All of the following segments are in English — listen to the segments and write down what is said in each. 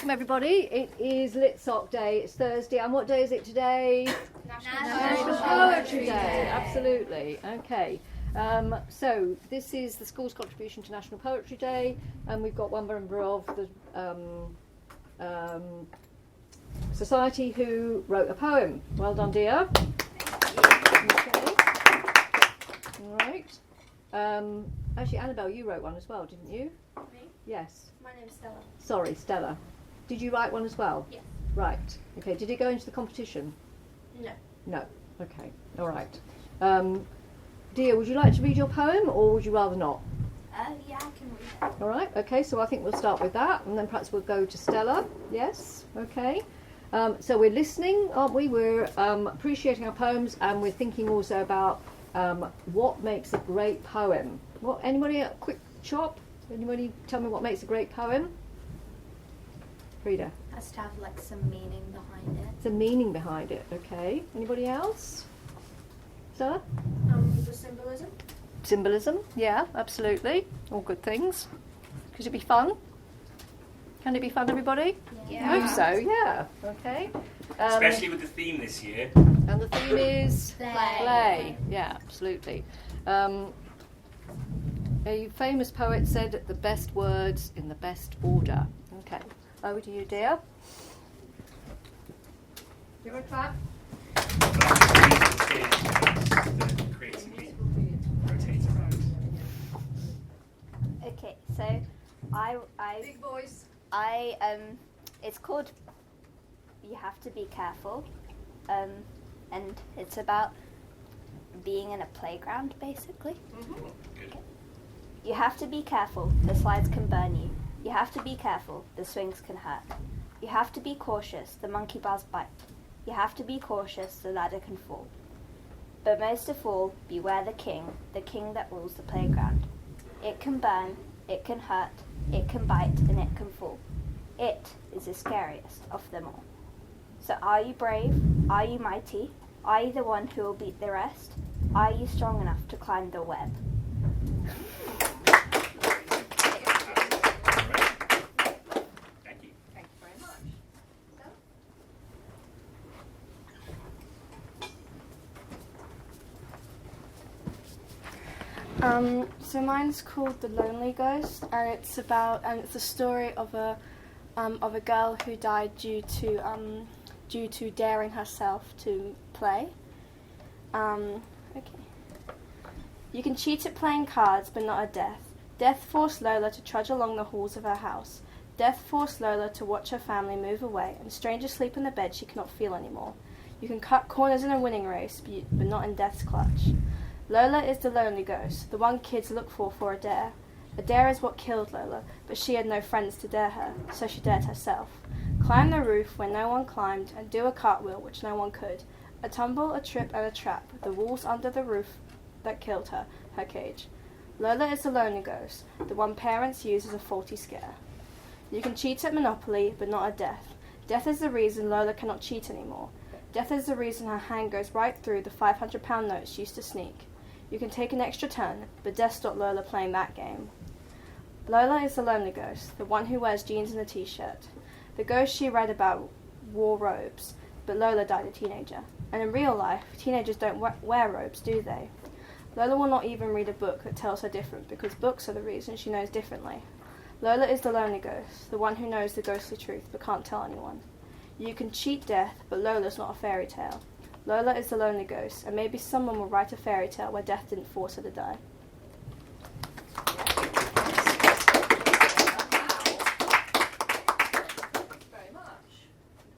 welcome everybody. It is Lit Soc Day. It's Thursday, and what day is it today? National Poetry Day. Absolutely. Okay. So this is the school's contribution to National Poetry Day, and we've got one member of the society who wrote a poem. Well done, dear. Okay. All right. Actually, Annabelle, you wrote one as well, didn't you? Me? Yes. My name's Stella. Sorry, Stella. Did you write one as well? Yes. Right. Okay. Did it go into the competition? No. No. Okay. All right. Dear, would you like to read your poem, or would you rather not? Yeah, I can read it. All right. Okay. So I think we'll start with that, and then perhaps we'll go to Stella. Yes. Okay. So we're listening, aren't we? We're appreciating our poems, and we're thinking also about what makes a great poem. What? Anybody? A quick chop? Anybody tell me what makes a great poem? Frida. It has to have like some meaning behind it. It's a meaning behind it. Okay. Anybody else? Stella? The symbolism. Symbolism. Yeah, absolutely. All good things. Could it be fun? Can it be fun, everybody? Yeah. I hope so. Yeah. Okay. Especially with the theme this year. And the theme is Play. Yeah, absolutely. A famous poet said, "The best words in the best order." Okay. Over to you, dear. Do you want to clap? Creatively rotate around. Okay, so I Big voice. it's called You Have to Be Careful, and it's about being in a playground, basically. Good. You have to be careful, the slides can burn you. You have to be careful, the swings can hurt. You have to be cautious, the monkey bars bite. You have to be cautious, the ladder can fall. But most of all, beware the king that rules the playground. It can burn, it can hurt, it can bite, and it can fall. It is the scariest of them all. So are you brave? Are you mighty? Are you the one who will beat the rest? Are you strong enough to climb the web? Thank you. Thank you very much. So mine's called The Lonely Ghost, and it's the story of a girl who died due to daring herself to play. Okay. You can cheat at playing cards, but not at death. Death forced Lola to trudge along the halls of her house. Death forced Lola to watch her family move away, and strangers sleep in the bed she cannot feel anymore. You can cut corners in a winning race, but not in death's clutch. Lola is the lonely ghost, the one kids look for a dare. A dare is what killed Lola, but she had no friends to dare her, so she dared herself. Climb the roof where no one climbed, and do a cartwheel which no one could. A tumble, a trip, and a trap, the walls under the roof that killed her cage. Lola is the lonely ghost, the one parents use as a faulty scare. You can cheat at Monopoly, but not at death. Death is the reason Lola cannot cheat anymore. Death is the reason her hand goes right through the £500 notes she used to sneak. You can take an extra turn, but death stopped Lola playing that game. Lola is the lonely ghost, the one who wears jeans and a t-shirt. The ghost she read about wore robes, but Lola died a teenager. And in real life, teenagers don't wear robes, do they? Lola will not even read a book that tells her different, because books are the reason she knows differently. Lola is the lonely ghost, the one who knows the ghostly truth but can't tell anyone. You can cheat death, but Lola's not a fairy tale. Lola is the lonely ghost, and maybe someone will write a fairy tale where death didn't force her to die. Very much.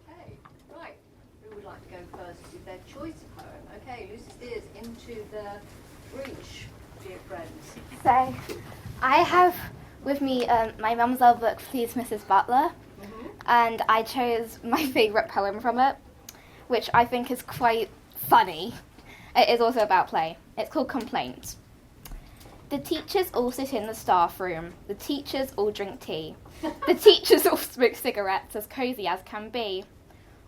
Okay, right. Who would like to go first with their choice of poem? Okay, Lucy steers into the breach, dear friends. So, I have with me my mum's old book, Please Mrs. Butler, and I chose my favourite poem from it, which I think is quite funny. It is also about play. It's called Complaint. The teachers all sit in the staff room. The teachers all drink tea. The teachers all smoke cigarettes as cosy as can be.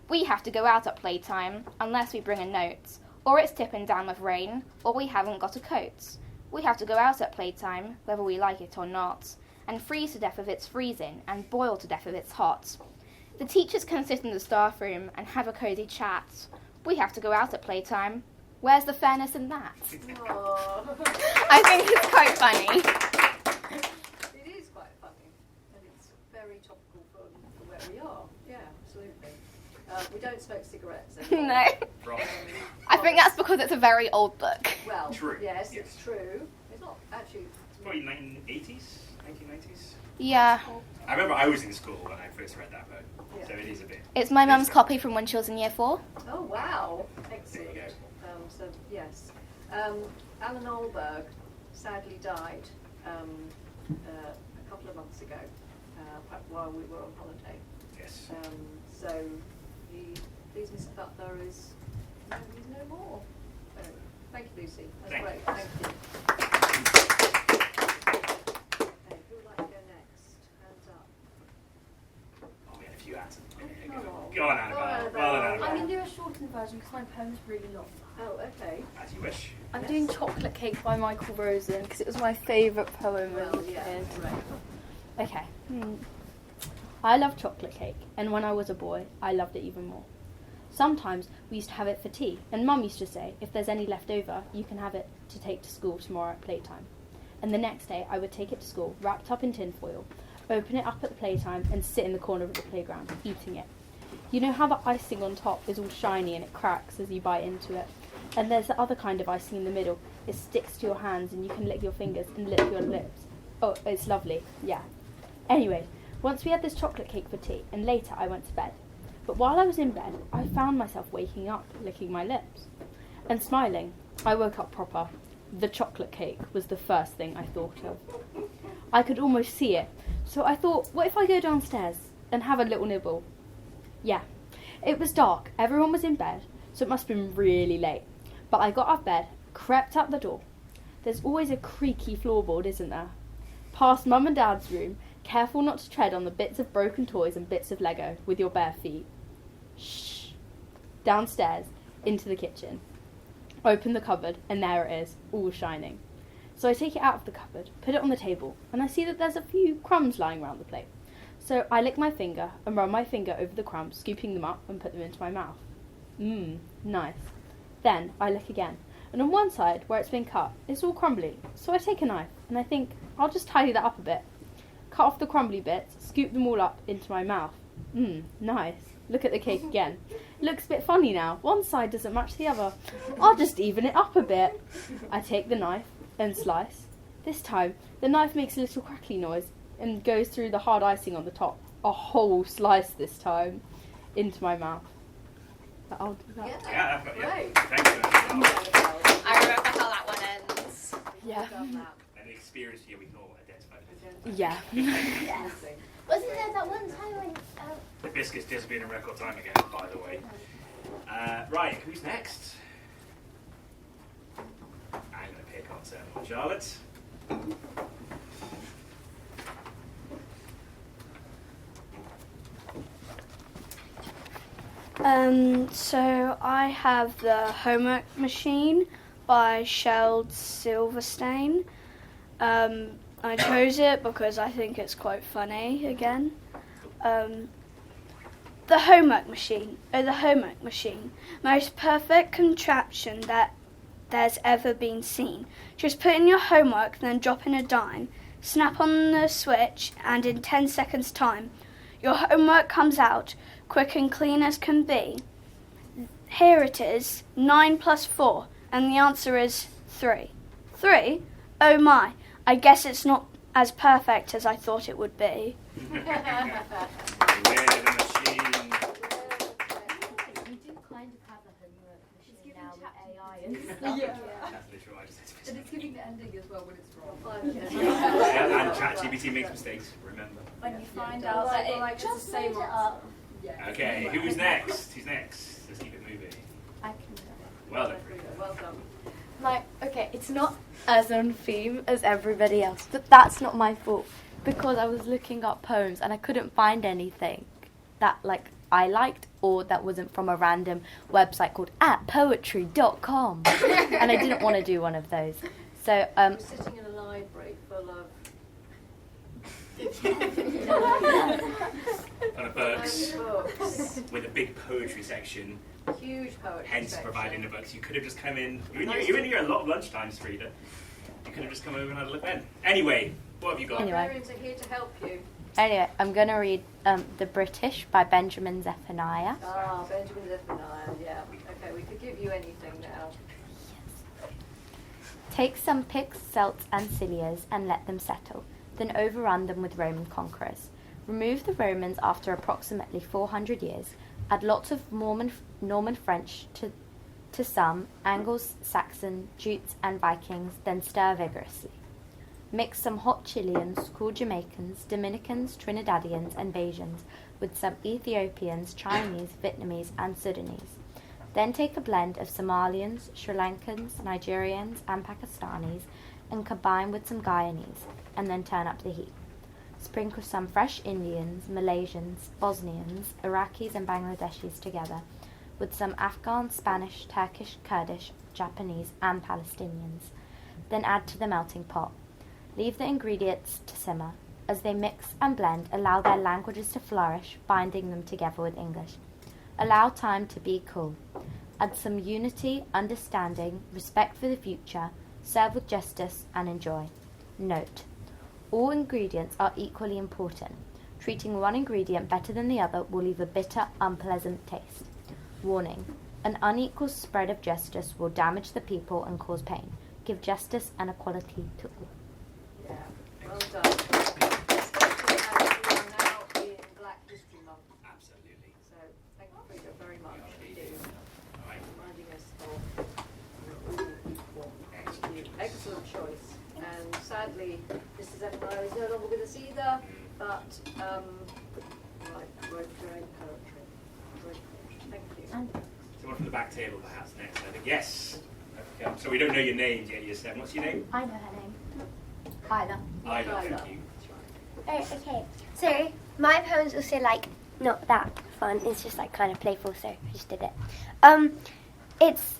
We have to go out at playtime unless we bring a note, or it's tipping down with rain, or we haven't got a coat. We have to go out at playtime, whether we like it or not, and freeze to death if it's freezing, and boil to death if it's hot. The teachers can sit in the staff room and have a cosy chat. We have to go out at playtime. Where's the fairness in that? I think it's quite funny. It is quite funny, and it's very topical for where we are. Yeah, absolutely. We don't smoke cigarettes anymore. No. Right. I think that's because it's a very old book. Well, True. yes, Yes. it's true. It's not actually. It's probably 1980s, 1990s. Yeah. I remember I was in school when I first read that book, Yeah. so it is a bit. It's my mum's copy from when she was in year 4. Oh wow! There Excellent. you go. So yes, Alan Olberg sadly died a couple of months ago while we were on holiday. Yes. So Please Mrs. Butler is he's no more. So, thank you, Lucy. That's Thank great. you. Thank you. Okay, who would like to go next? Hands up. Oh, we had a few answers. Come on. Go on, Annabelle. Go on, Annabelle. Well done, I'm Annabelle. going to do a shortened version because my poem's really long. Oh, okay. As you wish. I'm Yes. doing Chocolate Cake by Michael Rosen because it was my favourite poem Well, as a yeah. kid. Right. Okay. I love chocolate cake, and when I was a boy, I loved it even more. Sometimes we used to have it for tea, and Mum used to say, if there's any left over, you can have it to take to school tomorrow at playtime. And the next day, I would take it to school, wrapped up in tinfoil, open it up at the playtime, and sit in the corner of the playground, eating it. You know how the icing on top is all shiny and it cracks as you bite into it? And there's the other kind of icing in the middle. It sticks to your hands and you can lick your fingers and lick your lips. Oh, it's lovely, yeah. Anyway, once we had this chocolate cake for tea, and later I went to bed. But while I was in bed, I found myself waking up, licking my lips. And smiling. I woke up proper. The chocolate cake was the first thing I thought of. I could almost see it, so I thought, what if I go downstairs and have a little nibble? Yeah. It was dark, everyone was in bed, so it must have been really late. But I got out of bed, crept out the door. There's always a creaky floorboard, isn't there? Past Mum and Dad's room, careful not to tread on the bits of broken toys and bits of Lego with your bare feet. Shh. Downstairs, into the kitchen. Open the cupboard, and there it is, all shining. So I take it out of the cupboard, put it on the table, and I see that there's a few crumbs lying around the plate. So I lick my finger and run my finger over the crumbs, scooping them up and put them into my mouth. Nice. Then I lick again, and on one side, where it's been cut, it's all crumbly. So I take a knife, and I think, I'll just tidy that up a bit. Cut off the crumbly bits, scoop them all up into my mouth. Nice. Look at the cake again. Looks a bit funny now. One side doesn't match the other. I'll just even it up a bit. I take the knife and slice. This time, the knife makes a little crackly noise and goes through the hard icing on the top. A whole slice this time. Into my mouth. But I'll do that. Yeah, Great. Thank you, Annabelle. I remember how that one ends. Yeah. Done that. An experience here we can all identify with. Yeah. Amazing. Wasn't there that one time when... The biscuits disappeared in record time again, by the way. Right, who's next? I'm going to pick on Charlotte. So I have the Homework Machine by Sheld Silverstein. I chose it because I think it's quite funny again. The Homework Machine. Oh, the Homework Machine. Most perfect contraption that there's ever been seen. Just put in your homework, then drop in a dime. Snap on the switch, and in 10 seconds' time, your homework comes out, quick and clean as can be. Here it is, 9 plus 4, and the answer is 3. 3? Oh my, I guess it's not as perfect as I thought it would be. Weird machine. We do kind of have a homework machine now with AI and stuff. That's literally what I just said. And it's giving the ending as well when it's wrong. Yeah, and ChatGPT makes mistakes, remember. When you find out that it's the same answer. Okay, who's next? Who's next? Let's keep it moving. I can do it. Well done. Well done. Okay, it's not as on theme as everybody else, but that's not my fault because I was looking up poems and I couldn't find anything that I liked or that wasn't from a random website called @poetry.com, and I didn't want to do one of those. So You're sitting in a library full of ton of books Books. with a big poetry section. Huge poetry Hence, section. providing the books. You could have just come in. You're in here a lot of lunchtimes, Frida. You could have just come over and had a look then. Anyway, what have you got? Anyway. Librarians are here to help you. Anyway, I'm going to read The British by Benjamin Zephaniah. Ah, Benjamin Zephaniah, yeah. Okay, we could give you anything now. Take some Picts, Celts, and Cilias and let them settle, then overrun them with Roman conquerors. Remove the Romans after approximately 400 years. Add lots of Norman French to some, Angles, Saxon, Jutes, and Vikings, then stir vigorously. Mix some hot Chileans, cool Jamaicans, Dominicans, Trinidadians, and Bajans with some Ethiopians, Chinese, Vietnamese, and Sudanese. Then take a blend of Somalians, Sri Lankans, Nigerians, and Pakistanis and combine with some Guyanese, and then turn up the heat. Sprinkle some fresh Indians, Malaysians, Bosnians, Iraqis, and Bangladeshis together with some Afghans, Spanish, Turkish, Kurdish, Japanese, and Palestinians. Then add to the melting pot. Leave the ingredients to simmer. As they mix and blend, allow their languages to flourish, binding them together with English. Allow time to be cool. Add some unity, understanding, respect for the future, serve with justice, and enjoy. Note: all ingredients are equally important. Treating one ingredient better than the other will leave a bitter, unpleasant taste. Warning: an unequal spread of justice will damage the people and cause pain. Give justice and equality to all. Yeah, well done. Especially as we are now in Black History Month. Absolutely. So thank you, Frida, very much indeed. All right. Reminding us of we're all equal. Thank you. Excellent choice. And sadly, Mr. Zephaniah is no longer with us either, but wrote great poetry. Great poetry. Thank you. Someone from the back table, perhaps, next. I think. Yes. Okay. So we don't know your names yet, year 7. What's your name? I know her name. Isla. Ida, Ida. thank you. Oh, okay. So my poem's also like not that fun. It's just like kind of playful, so I just did it. It's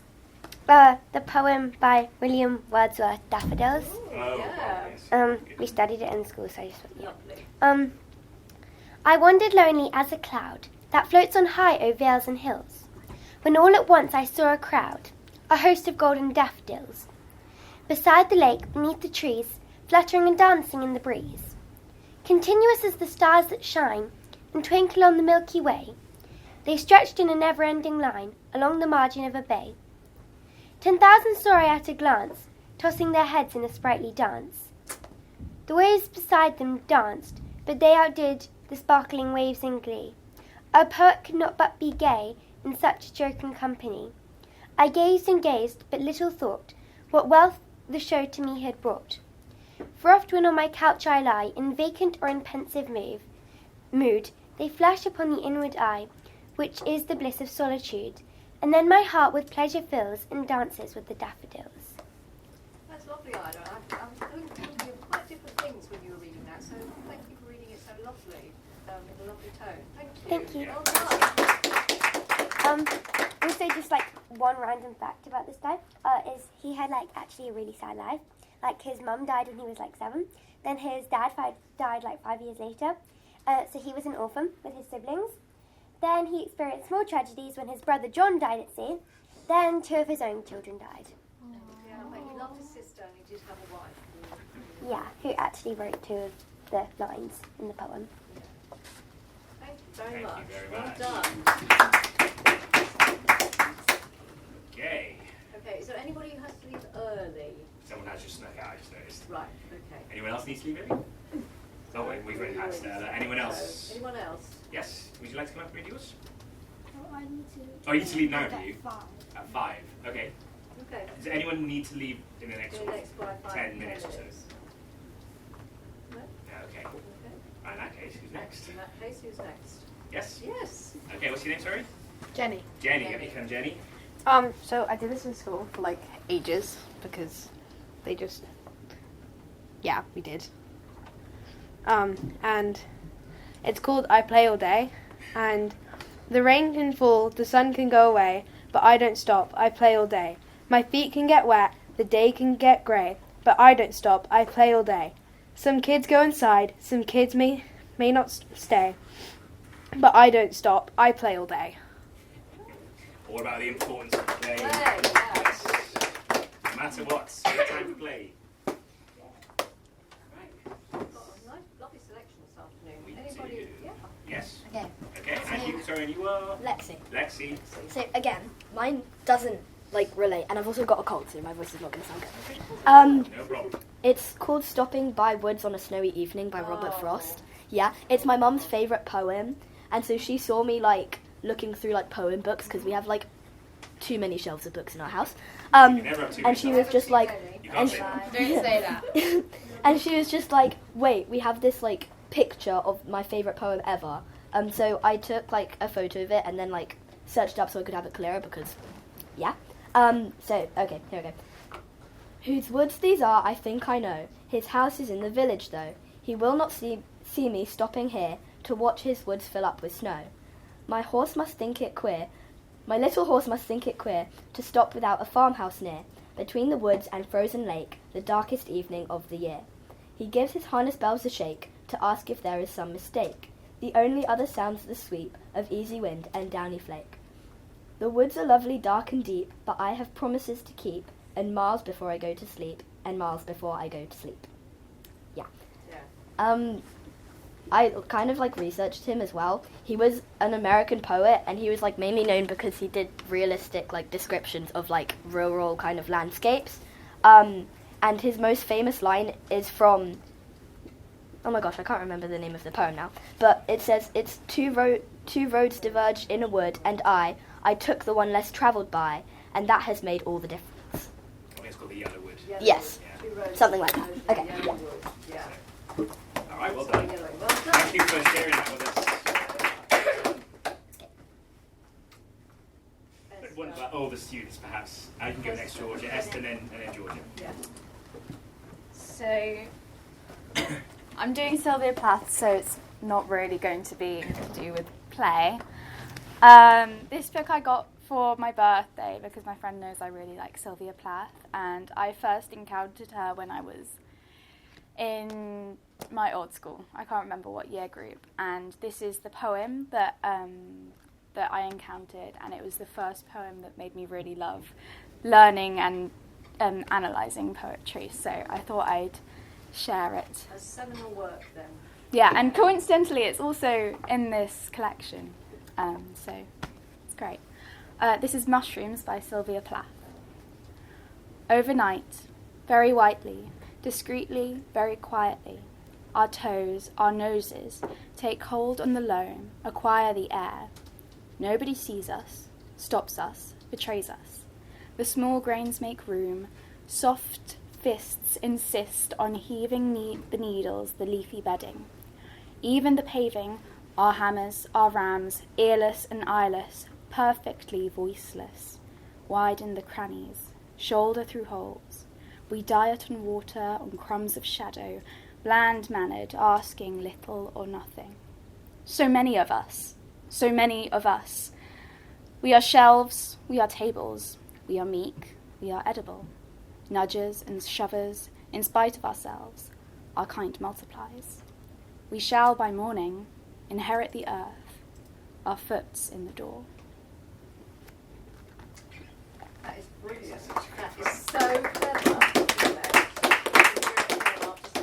the poem by William Wordsworth, Daffodils. Oh, Yeah. yes. We studied it in school, so I just thought, yeah. Lovely. I wandered lonely as a cloud that floats on high o'er vales and hills, when all at once I saw a crowd, a host of golden daffodils, beside the lake, beneath the trees, fluttering and dancing in the breeze. Continuous as the stars that shine and twinkle on the Milky Way, they stretched in a never-ending line along the margin of a bay. 10,000 saw I at a glance, tossing their heads in a sprightly dance. The waves beside them danced, but they outdid the sparkling waves in glee. A poet could not but be gay in such jocund company. I gazed and gazed, but little thought what wealth the show to me had brought. For oft when on my couch I lie, in vacant or in pensive mood, they flash upon the inward eye, which is the bliss of solitude, and then my heart with pleasure fills and dances with the daffodils. That's lovely, Ida. I was thinking of quite different things when you were reading that, so thank you for reading it so lovely, in a lovely tone. Thank you. Thank you. Well done. Also, just like one random fact about this guy is he had like actually a really sad life. Like his mum died when he was like 7. Then his dad died like 5 years later. So he was an orphan with his siblings. Then he experienced more tragedies when his brother John died at sea. Then 2 of his own children died. Yeah, but he loved his sister and he did have a wife. Yeah, who actually wrote 2 of the lines in the poem. Thank you very Thank you much. very Well much. done. Okay. Okay, is there anybody who has to leave early? Someone has just snuck out, I just noticed. Right, okay. Anyone else needs to leave early? Oh, wait, we've already had Stella. Anyone else? Anyone else? Yes? Would you like to come up and read yours? I need to. Oh, you need to leave now, do you? 5. At 5. Okay. Okay. Does anyone need to leave in the next In the next 5 10 minutes or so? No? Yeah, okay. Okay. Right, in that case, who's next? In that case, who's next? Yes? Yes. Okay, what's your name, sorry? Jenny. Jenny. Have you come, Jenny? So I did this in school for like ages because they just, yeah, we did. And it's called I Play All Day, and the rain can fall, the sun can go away, but I don't stop, I play all day. My feet can get wet, the day can get grey, but I don't stop, I play all day. Some kids go inside, some kids may not stay. but I don't stop. I play all day. All about the importance of play. Play, Yes. No matter what, it's time to play. Right. Got a nice, lovely selection this afternoon. We Anybody? do. Yeah. Yes. Okay. Okay, and you, sorry, and you are? Lexi. Lexi. So again, mine doesn't relate, and I've also got a cold, so my voice is not going to sound good. No problem. It's called "Stopping by Woods on a Snowy Evening" by Robert Frost. Yeah, it's my mum's favourite poem, and so she saw me looking through poem books because we have too many shelves of books in our house. You never have too many And she was just like, You can't say that. Don't say that. and she was just like, wait, we have this picture of my favourite poem ever. So I took a photo of it and then searched up so I could have it clearer because, yeah. So okay, here we go. Whose woods these are, I think I know. His house is in the village though. He will not see me stopping here to watch his woods fill up with snow. My horse must think it queer. My little horse must think it queer to stop without a farmhouse near, between the woods and frozen lake, the darkest evening of the year. He gives his harness bells a shake to ask if there is some mistake. The only other sounds the sweep of easy wind and downy flake. The woods are lovely, dark and deep, but I have promises to keep, and miles before I go to sleep, and miles before I go to sleep. Yeah. I kind of researched him as well. He was an American poet, and he was mainly known because he did realistic descriptions of rural kind of landscapes. And his most famous line is from, oh my gosh, I can't remember the name of the poem now, but it says, it's two roads diverged in a wood, and I took the one less travelled by, and that has made all the difference. I think it's called the Yellow Wood. Yes, Yeah. something like that. Okay, yeah. Yeah. All right, well done. Thank you for sharing that with us. But one of our older students, perhaps. I can go next, Georgia. Esther, and then Georgia. Yeah. So, I'm doing Sylvia Plath, so it's not really going to be to do with play. This book I got for my birthday because my friend knows I really like Sylvia Plath, and I first encountered her when I was in my old school. I can't remember what year group, and this is the poem that I encountered, and it was the first poem that made me really love learning and analysing poetry, so I thought I'd share it. A seminal work then. Yeah, and coincidentally it's also in this collection, so it's great. This is Mushrooms by Sylvia Plath. Overnight, very whitely, discreetly, very quietly, our toes, our noses, take hold on the loam, acquire the air. Nobody sees us, stops us, betrays us. The small grains make room, soft fists insist on heaving the needles, the leafy bedding. Even the paving, our hammers, our rams, earless and eyeless, perfectly voiceless, widen the crannies, shoulder through holes. We diet on water, on crumbs of shadow, bland-mannered, asking little or nothing. So many of us, so many of us. We are shelves, we are tables, we are meek, we are edible. Nudgers and shovers, in spite of ourselves, our kind multiplies. We shall by morning inherit the earth, our foot's in the door. That is brilliant. That is so clever. Isn't it? After so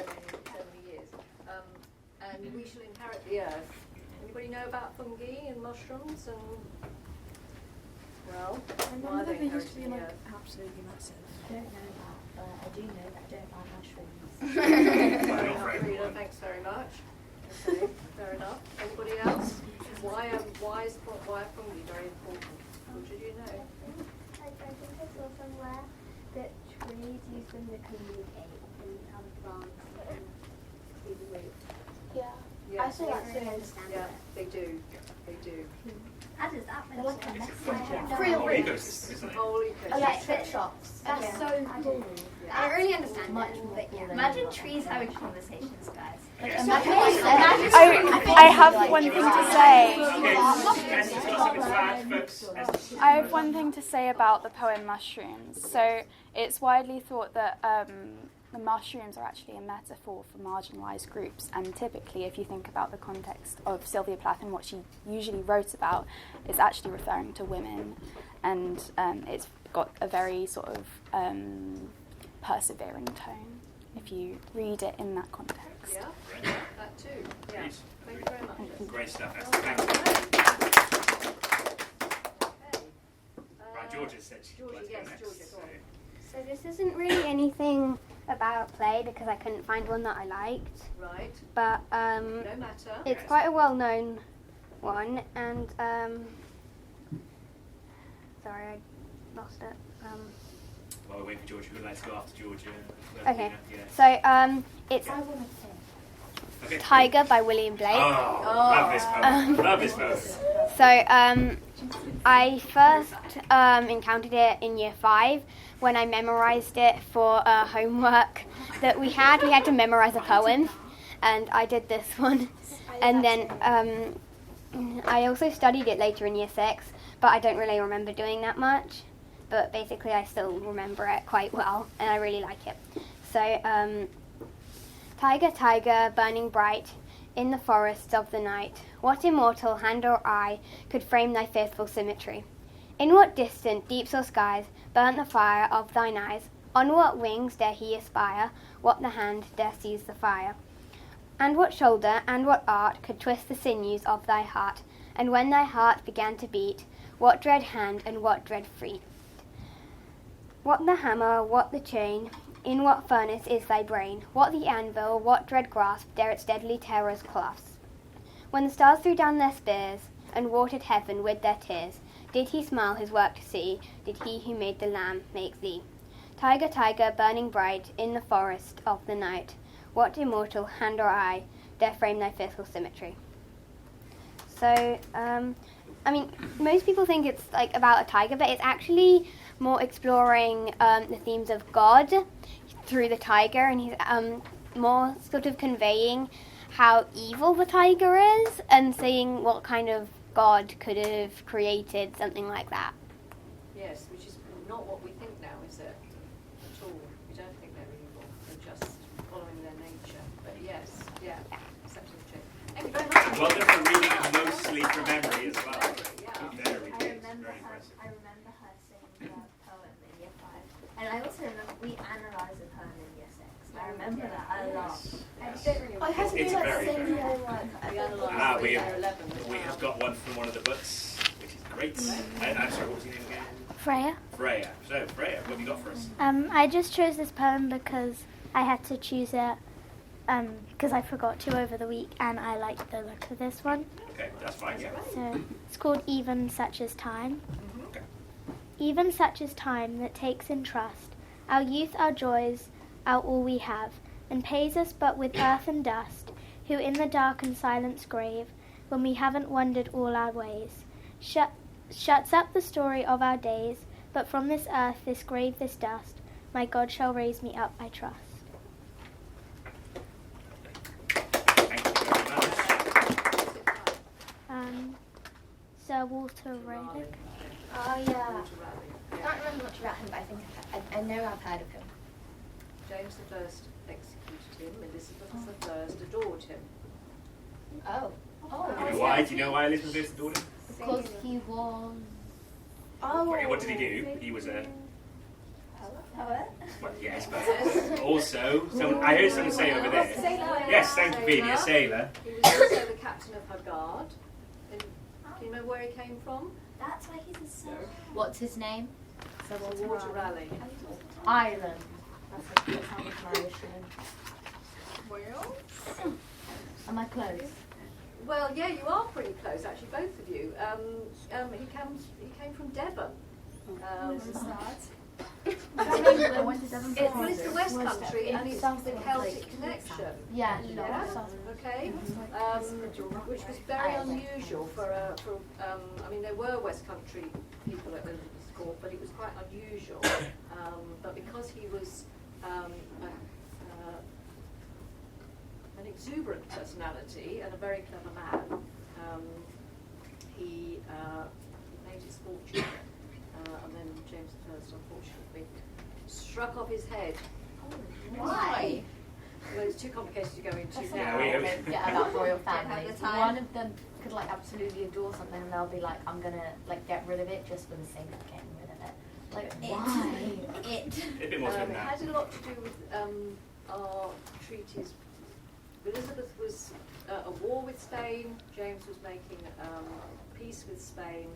many years. And we shall inherit the earth. Anybody know about fungi and mushrooms and well, why are they inheriting the earth? absolutely massive. I don't know that, I do know that I don't buy mushrooms. Rita, thanks very much. Okay, fair enough. Anybody else? Why are fungi very important? What did you know? I think I saw somewhere that trees use them to communicate and plants and through the roots. Yes, I saw that so I understand yeah, it. they do. They do. How does that They're like a messenger. Real Whole roots. ecosystem, isn't it? Whole Oh, like ecosystem. pet shops. That's so cool. I don't really understand Much it, more but cool yeah. than Imagine what trees I having thought. conversations, guys. Okay. I have one thing to say. Okay, Esther, tell us if it's bad, folks. Esther. I have one thing to say about the poem Mushrooms. So it's widely thought that the mushrooms are actually a metaphor for marginalised groups, and typically if you think about the context of Sylvia Plath and what she usually wrote about, it's actually referring to women, and it's got a very sort of persevering tone if you read it in that context. Yeah, that too. Yeah. Great. Thank you very much. Great stuff, Esther. Thanks. Okay. Right, Georgia said she'd Georgia, like to yes, go next. Georgia, go on. So this isn't really anything about play because I couldn't find one that I liked. Right. But No matter. it's quite a well-known one, and sorry, I lost it. While we're waiting for Georgia, who'd like to go after Georgia? Okay. Yeah. So it's Okay. Tiger by William Blake. Oh, love this poem. Love this poem. So I first encountered it in year 5 when I memorised it for homework that we had. We had to memorise a poem, and I did this one. And then I also studied it later in year 6, but I don't really remember doing that much. But basically I still remember it quite well, and I really like it. So, Tiger, tiger, burning bright in the forests of the night, what immortal hand or eye could frame thy faithful symmetry? In what distant deeps or skies burnt the fire of thine eyes? On what wings dare he aspire? What the hand dare seize the fire? And what shoulder and what art could twist the sinews of thy heart? And when thy heart began to beat, what dread hand and what dread feet? What the hammer, what the chain? In what furnace is thy brain? What the anvil, what dread grasp dare its deadly terrors clasp? When the stars threw down their spears and watered heaven with their tears, did he smile his work to see? Did he who made the lamb make thee? Tiger, tiger, burning bright in the forest of the night, what immortal hand or eye dare frame thy faithful symmetry? So, most people think it's like about a tiger, but it's actually more exploring the themes of God through the tiger, and he's more sort of conveying how evil the tiger is and saying what kind of God could have created something like that. Yes, which is not what we think now, is it? At all. We don't think they're evil. They're just following their nature. But yes, yeah. Acceptance check. Thank you very much. Well done for reading mostly from memory as well. Yeah. Very good. Very impressive. I remember her saying the poem in year 5. And I also remember we analysed a poem in year 6. I remember that a lot. Yes. It has to be It's like very same good. year 1. We have got one from one of the books, which is great. I'm sorry, what was your name again? Freya. Freya. So, Freya, what have you got for us? I just chose this poem because I had to choose it because I forgot to over the week, and I liked the look of this one. Okay, that's fine, yeah. So it's called Even Such as Time. Okay. Even such is time that takes in trust our youth, our joys, our all we have, and pays us but with earth and dust, who in the dark and silence grave, when we haven't wondered all our ways, shuts up the story of our days, but from this earth, this grave, this dust, my God shall raise me up, I trust. Thank you very much. Sir Walter Raleigh. Oh, yeah. I can't remember much about him, but I think I know I've heard of him. James I executed him. Elizabeth I adored him. Oh. Why? Do you know why Elizabeth I adored him? Because he was... What did he do? He was a... Poet? Well, yes, but also, I heard someone say over there. Yes, thank you, Beanie, a sailor. He was also the captain of her guard. Do you know where he came from? That's why he's a sailor. What's his name? Sir Walter Raleigh. Ireland. That's how much Irish name. Well? Am I close? Well, yeah, you are pretty close, actually, both of you. He came from Devon. It's the West Country, and it's the Celtic connection. Yeah. Okay. Which was very unusual for there were West Country people at the school, but it was quite unusual. But because he was an exuberant personality and a very clever man, he made his fortune. And then James I, unfortunately, struck off his head Why? Well, it's too complicated to go into That's now. okay. They get about royal family. At the time. One of them could like absolutely adore something, and they'll be like, "I'm gonna like get rid of it just for the sake of getting rid of it." Like, why? A bit more to it It than that. had a lot to do with our treaties. Elizabeth was at war with Spain, James was making peace with Spain,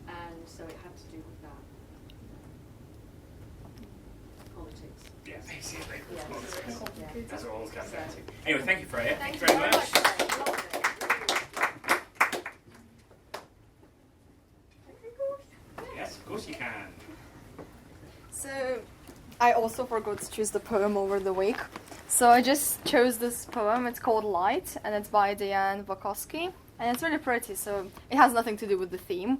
and so it had to do with that. Politics. Yeah, basically. Yes. Yeah. That's what all this comes down to. Anyway, thank you, Freya. Thank you very much. Yes, of course you can. So, I also forgot to choose the poem over the week. So I just chose this poem. It's called Light, and it's by Diane Wachowski. And it's really pretty, so it has nothing to do with the theme.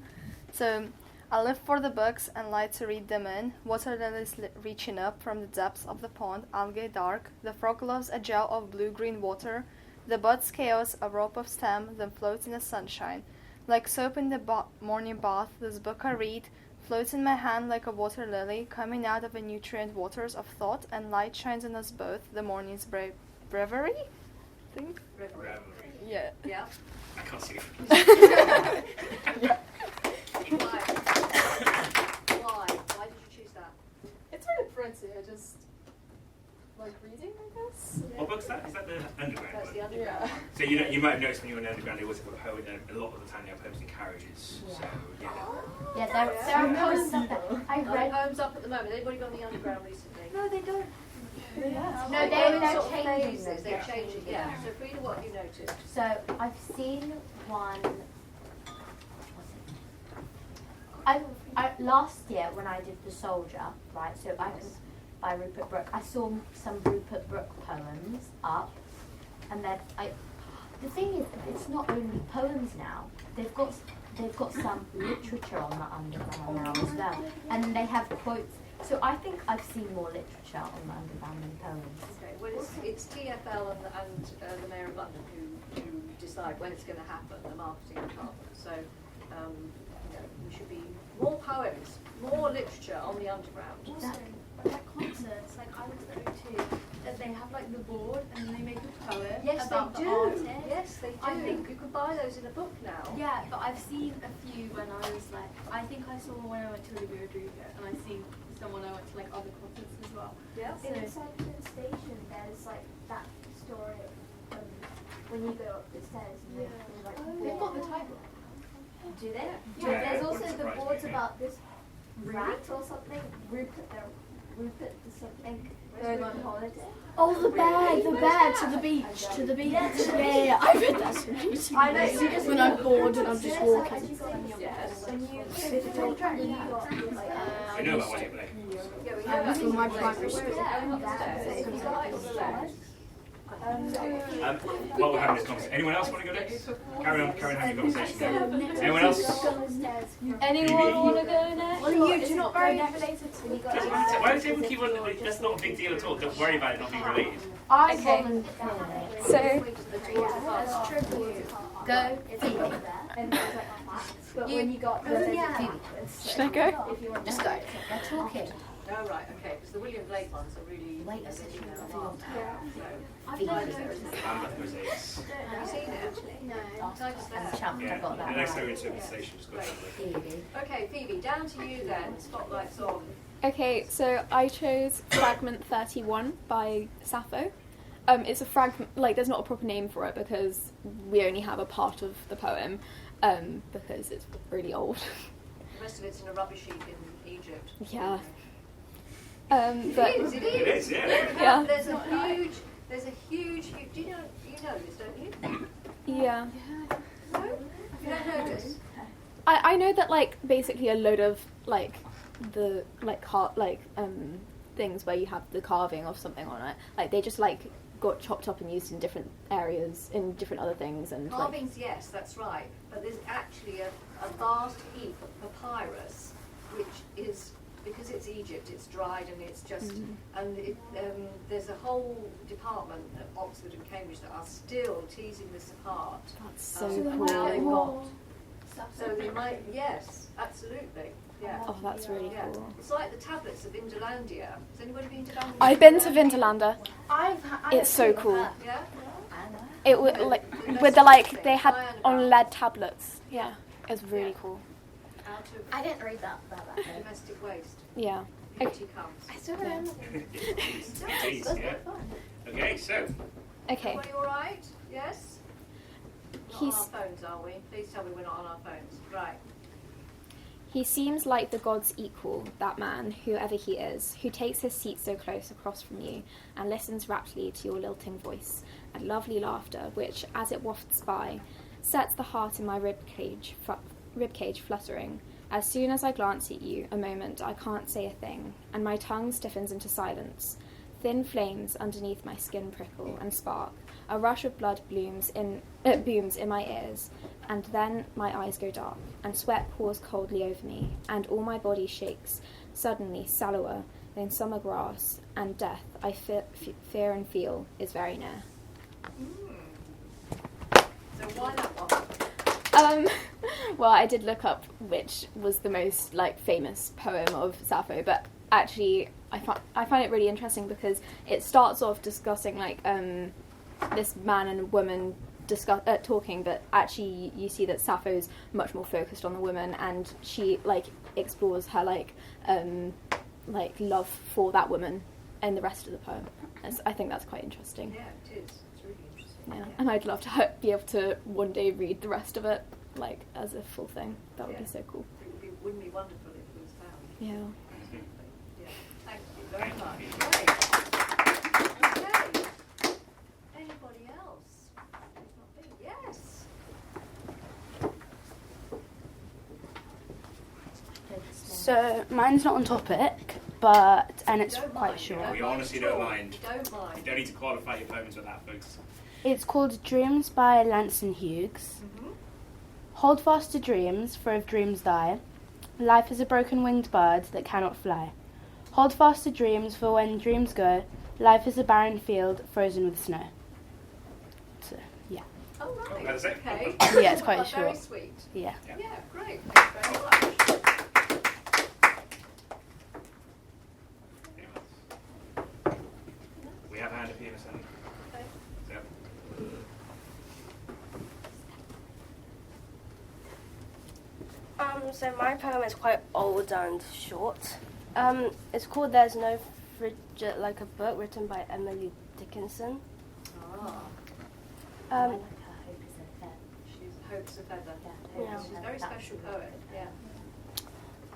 So, I live for the books and light to read them in. Water lilies reaching up from the depths of the pond, algae dark. The frog loves a gel of blue-green water. The bud's chaos, a rope of stem, then floats in the sunshine. Like soap in the morning bath, this book I read floats in my hand like a water lily, coming out of the nutrient waters of thought, and light shines on us both, the morning's breviary? I think? Revelry. Yeah. Yeah. I can't see it. Why? Why? Why did you choose that? It's really pretty, I just like reading, I guess. What book's that? Is that the underground That's one? the underground. So you might have noticed when you were in the underground, they always have a poem, and a lot of the time they have poems in carriages. Yeah. So, yeah. Yeah, there are poems up there. I read. Homes up at the moment. Anybody gone to the underground recently? No, they don't. No, They're they're sort of changing phases. them. They're changing. Yeah. So, Frida, what have you noticed? So I've seen one. What's it? I last year when I did The Soldier, right? So I was by Rupert Brooke. I saw some Rupert Brooke poems up, and then the thing is, it's not only poems now. They've got some literature on the underground now as well, and they have quotes. So I think I've seen more literature on the underground than poems. Okay. Well, it's TfL and the Mayor of London who decide when it's going to happen, the marketing department. So, we should be more poems, more literature on the underground. Also, at concerts, like I went to O2, that they have like the board and then they make a poem about the artist. Yes, they do. I think you can buy those in a book now. Yeah, but I've seen a few when I was like, I think I saw when I went to Olivia Rodrigo, and I've seen someone I went to like other concerts as well. Yeah. So, Inside the station, there's like that story of when you go up the stairs and they're like, they've got the title. do they? Yeah, There's it also wouldn't the surprise boards me. about this rat or something, Rupert the something going on holiday. Oh, the bear to the beach, to the beach. Yeah, I read that story. I know. When I'm bored and I'm just walking. Yes. When you I know about William Blake. Yeah, we know that's in my in primary school. While we're having this conversation, anyone else want to go next? Carry on having a conversation. Anyone else? Anyone want to go next? Well, you're not very related to me. Why does everyone keep on? That's not a big deal at all. Don't worry about it not being related. I Okay. volunteer. So, Go. But when you got should I go? if you want Just go. They're talking. Oh, right, okay, because the William Blake ones are really... Wait a second. I've never noticed. I'm not going to say it's... Have you seen it? No. I'm chumped. I got The that next time right. we into the station, just go Phoebe. Okay, Phoebe, down to you then. Spotlight's on. Okay, so I chose Fragment 31 by Sappho. It's a fragment, like there's not a proper name for it because we only have a part of the poem because it's really old. The rest of it's in a rubbish heap in Egypt. Yeah. But It is, yeah. Yeah. There's a huge, do you know this, don't you? Yeah. No? You don't know this? I know that like basically a load of like the like things where you have the carving of something on it, like they just like got chopped up and used in different areas in different other things and like, Carvings, yes, that's right. But there's actually a vast heap of papyrus, which is, because it's Egypt, it's dried and it's just, there's a whole department at Oxford and Cambridge that are still teasing this apart. that's so And cool. now they've got So they might, yes, absolutely. Yeah. Oh, that's really Yeah. cool. It's like the tablets of Vinderlandia. Has anybody been to Vinderlandia? I've been to Vinterlander. I It's so cool. Yeah? It was like with the like they had on lead tablets. Yeah, it was really cool. Out of I didn't read that about that. domestic waste. Yeah. Beauty comes. I still remember. Indeed, yeah. Okay, so Okay. Everybody all right? Yes? Not He's- on our phones, are we? Please tell me we're not on our phones. Right. He seems like the god's equal, that man, whoever he is, who takes his seat so close across from you and listens raptly to your lilting voice and lovely laughter, which, as it wafts by, sets the heart in my ribcage fluttering. As soon as I glance at you, a moment, I can't say a thing, and my tongue stiffens into silence. Thin flames underneath my skin prickle and spark. A rush of blood booms in my ears, and then my eyes go dark, and sweat pours coldly over me, and all my body shakes, suddenly sallower than summer grass, and death, I fear and feel, is very near. So why that one? Well, I did look up which was the most like famous poem of Sappho, but actually I find it really interesting because it starts off discussing like this man and woman talking, but actually you see that Sappho's much more focused on the woman, and she like explores her like love for that woman in the rest of the poem. I think that's quite interesting. Yeah, it is. It's really interesting. Yeah, and I'd love to be able to one day read the rest of it like as a full thing. That would be so cool. Wouldn't be wonderful if it was found. Yeah. Yeah. Thank you very much. Great. Okay. Anybody else? Not me. Yes. So mine's not on topic, and it's Don't quite mind. short. we honestly don't mind. Don't mind. You don't need to qualify your poems with that, folks. It's called Dreams by Lansing Hughes. Hold fast to dreams, for if dreams die, life is a broken winged bird that cannot fly. Hold fast to dreams, for when dreams go, life is a barren field frozen with snow. So, yeah. Oh, right. That's it. Okay. Yeah, it's quite Very short. sweet. Yeah. Yeah, great. Thank you very much. We have a hand up here, Miss Annie. Yep. So my poem is quite old and short. It's called There's No Frigid Like a Book, written by Emily Dickinson. She's Hope's a feather. Yeah. She's a very special poet. Yeah.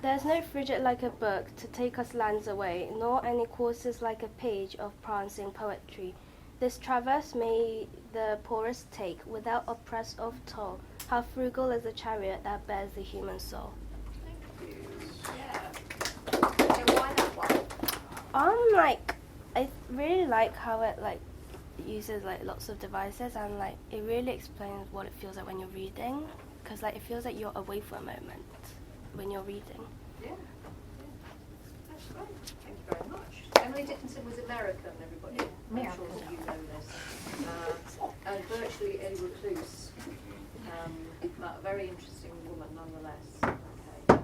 There's no frigid like a book to take us lands away, nor any courses like a page of prancing poetry. This traverse may the poorest take, without oppress of toll. How frugal is the chariot that bears the human soul. Thank you. Yeah. So why that one? I really like how it uses lots of devices, and it really explains what it feels like when you're reading, because it feels like you're away for a moment when you're reading. Yeah. That's great. Thank you very much. Emily Dickinson was American, everybody. I'm sure that you know this. And virtually a recluse, but a very interesting woman nonetheless. Okay.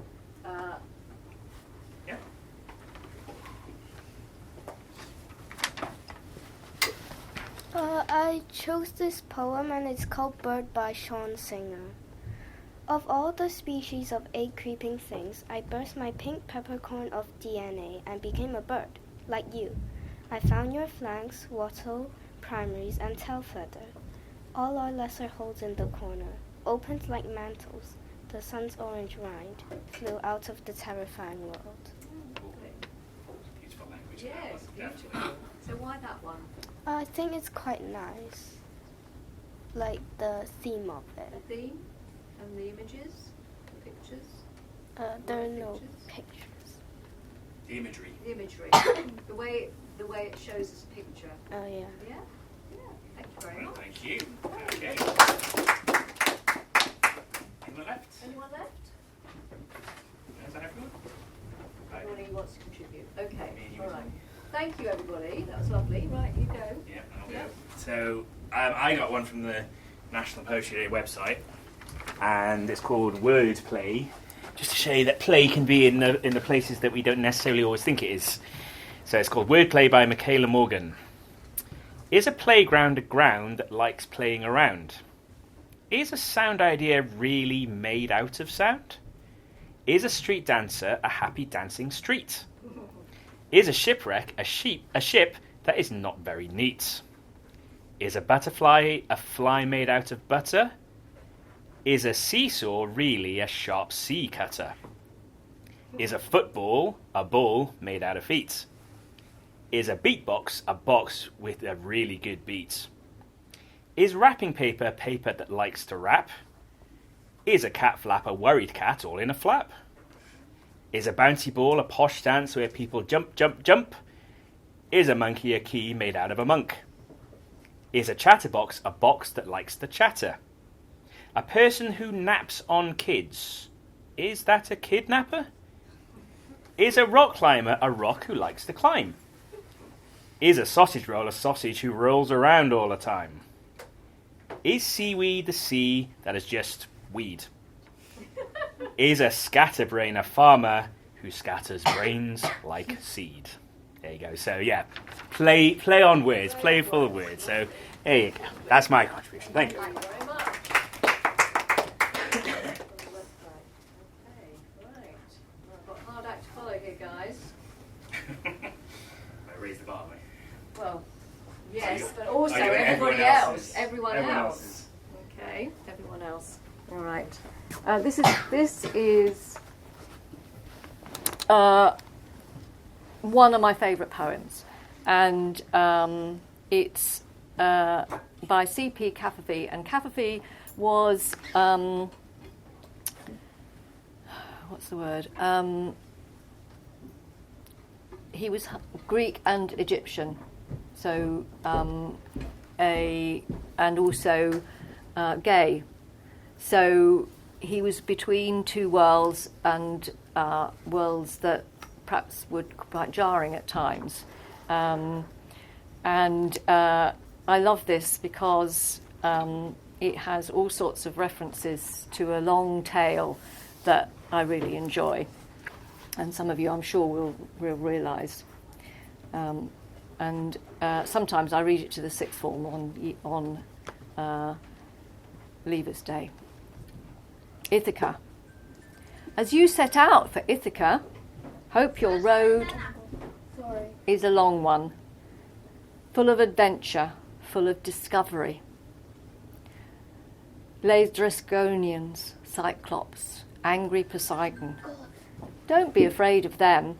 Yeah. I chose this poem and it's called Bird by Sean Singer. Of all the species of egg creeping things, I burst my pink peppercorn of DNA and became a bird, like you. I found your flanks, wattle, primaries, and tail feather. All our lesser holes in the corner, opened like mantles. The sun's orange rind flew out of the terrifying world. Beautiful language. Yes, beautiful. So why that one? I think it's quite nice. Like the theme of it. The theme and the images, the pictures. There are no pictures. The imagery. The imagery. the way it shows us a picture. Oh yeah. Yeah. Yeah. Thank you very much. Thank you. Okay. Anyone left? Anyone left? Is that everyone? Right. Everybody wants to contribute. Okay. Me and you All as right. well. Thank you, everybody. That was lovely. Right, you go. Yeah, I'll go. So I got one from the National Poetry Day website. and it's called Word Play, just to show you that play can be in the places that we don't necessarily always think it is. So it's called Word Play by Michaela Morgan. Is a playground a ground that likes playing around? Is a sound idea really made out of sound? Is a street dancer a happy dancing street? Is a shipwreck a ship that is not very neat? Is a butterfly a fly made out of butter? Is a seesaw really a sharp sea cutter? Is a football a ball made out of feet? Is a beatbox a box with a really good beat? Is wrapping paper paper that likes to wrap? Is a cat flap a worried cat all in a flap? Is a bouncy ball a posh dance where people jump, jump, jump? Is a monkey a key made out of a monk? Is a chatterbox a box that likes to chatter? A person who naps on kids, is that a kidnapper? Is a rock climber a rock who likes to climb? Is a sausage roll a sausage who rolls around all the time? Is seaweed the sea that is just weed? Is a scatterbrain a farmer who scatters brains like seed? There you go. So yeah, play on words, playful words. So there you go. That's my contribution. Thank you. Thank you very much. I've got a hard act to follow here, guys. I raise the bar, mate. Well, yes, So but also everyone else. else. Everyone Everyone else. else. Okay, everyone else. All right. This is one of my favourite poems, and it's by C.P. Cafferty, and Cafferty was what's the word? He was Greek and Egyptian, so and also gay. So he was between two worlds, and worlds that perhaps were quite jarring at times. And I love this because it has all sorts of references to a long tale that I really enjoy. And some of you, I'm sure, will realise. And sometimes I read it to the sixth form on Leavers' Day. Ithaca. As you set out for Ithaca, hope your road is a long one, full of adventure, full of discovery. Laestrygonians, Cyclops, angry Poseidon. Don't be afraid of them.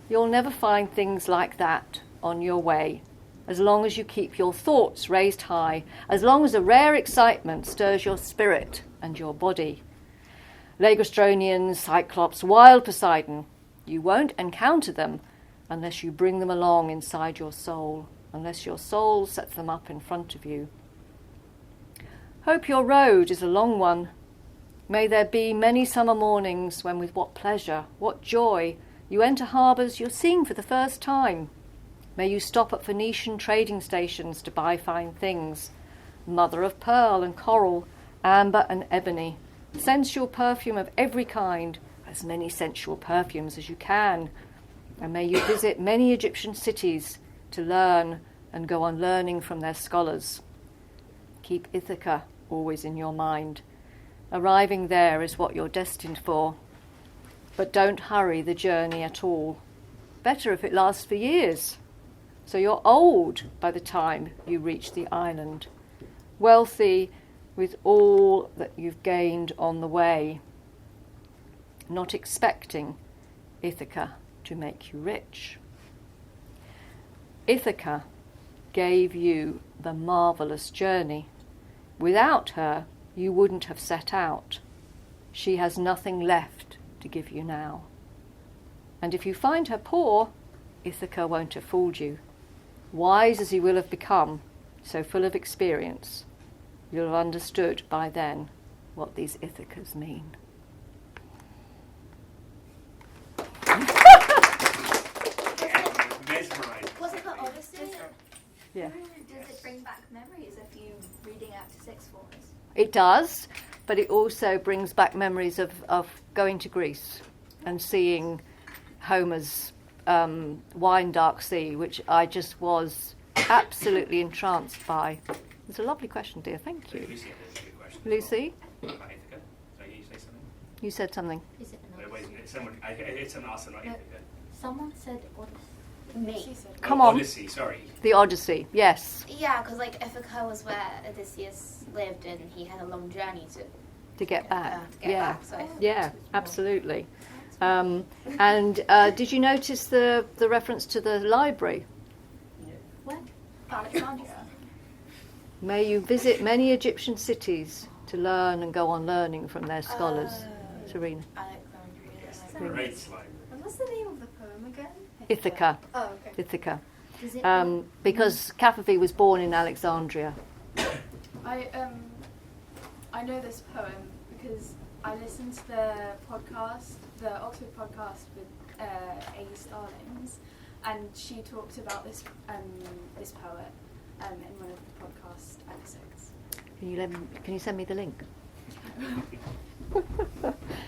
You'll never find things like that on your way, as long as you keep your thoughts raised high, as long as a rare excitement stirs your spirit and your body. Laestrygonians, Cyclops, wild Poseidon, you won't encounter them unless you bring them along inside your soul, unless your soul sets them up in front of you. Hope your road is a long one. May there be many summer mornings when with what pleasure, what joy, you enter harbours you're seeing for the first time. May you stop at Phoenician trading stations to buy fine things, mother of pearl and coral, amber and ebony, sensual perfume of every kind, as many sensual perfumes as you can. And may you visit many Egyptian cities to learn and go on learning from their scholars. Keep Ithaca always in your mind. Arriving there is what you're destined for. But don't hurry the journey at all. Better if it lasts for years. So you're old by the time you reach the island, wealthy with all that you've gained on the way, not expecting Ithaca to make you rich. Ithaca gave you the marvellous journey. Without her, you wouldn't have set out. She has nothing left to give you now. And if you find her poor, Ithaca won't have fooled you. Wise as you will have become, so full of experience, you'll have understood by then what these Ithacas mean. Wasn't that Odyssey? Yeah. Does it bring back memories of you reading out to sixth formers? It does. but it also brings back memories of going to Greece and seeing Homer's Wine Dark Sea, which I just was absolutely entranced by. It's a lovely question, dear. Thank you. Lucy had a good question. Lucy? About Ithaca. So you say something? You said something. Is it an Wait, isn't it? It's an asked about No. Ithaca. Someone said me. Come on. Odyssey, sorry. The Odyssey, yes. Yeah, because like Ithaca was where Odysseus lived, and he had a long journey To get back. to get yeah. back. So I thought Yeah, absolutely. And did you notice the reference to the library? Where? Alexandria. May you visit many Egyptian cities to learn and go on learning from their scholars. Serena. Alexandria. Great slide. And what's the name of the poem again? Ithaca. Oh, okay. Ithaca. Is it Because Cafferby was born in Alexandria. I know this poem because I listened to the podcast, the Oxford podcast with A. Starlings, and she talked about this this poet in one of the podcast episodes. Can you send me the link?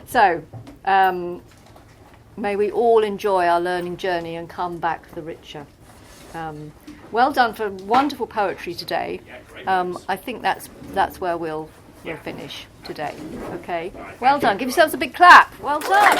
So, may we all enjoy our learning journey and come back the richer. Well done for wonderful poetry today. Yeah, great. I think that's where we'll finish today. Okay. Well done. Give yourselves a big clap. Well done.